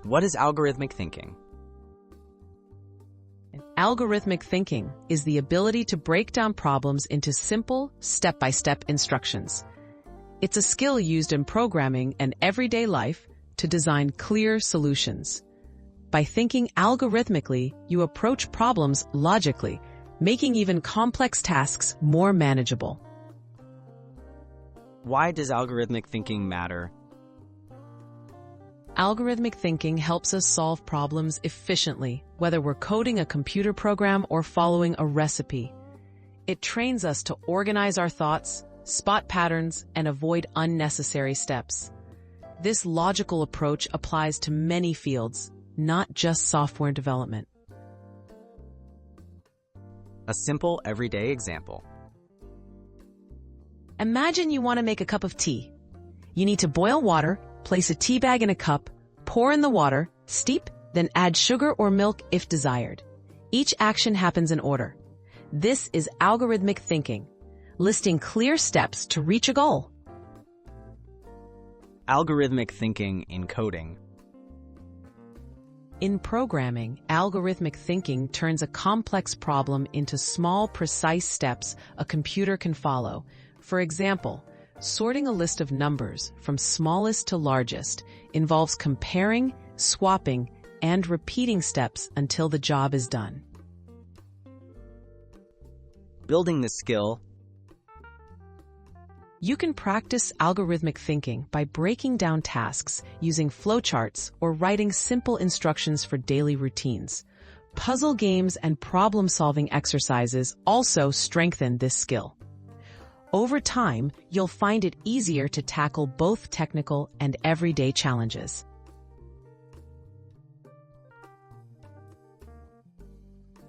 What is algorithmic thinking? Algorithmic thinking is the ability to break down problems into simple, step-by-step instructions. It's a skill used in programming and everyday life to design clear solutions. By thinking algorithmically, you approach problems logically, making even complex tasks more manageable. Why does algorithmic thinking matter? Algorithmic thinking helps us solve problems efficiently, whether we're coding a computer program or following a recipe. It trains us to organize our thoughts, spot patterns, and avoid unnecessary steps. This logical approach applies to many fields, not just software development. A simple, everyday example. Imagine you want to make a cup of tea. You need to boil water, place a tea bag in a cup, pour in the water, steep, then add sugar or milk if desired. Each action happens in order. This is algorithmic thinking, listing clear steps to reach a goal. Algorithmic thinking in coding. In programming, algorithmic thinking turns a complex problem into small, precise steps a computer can follow. For example, sorting a list of numbers from smallest to largest involves comparing, swapping, and repeating steps until the job is done. Building the skill. You can practice algorithmic thinking by breaking down tasks using flowcharts or writing simple instructions for daily routines. Puzzle games and problem-solving exercises also strengthen this skill. Over time, you'll find it easier to tackle both technical and everyday challenges.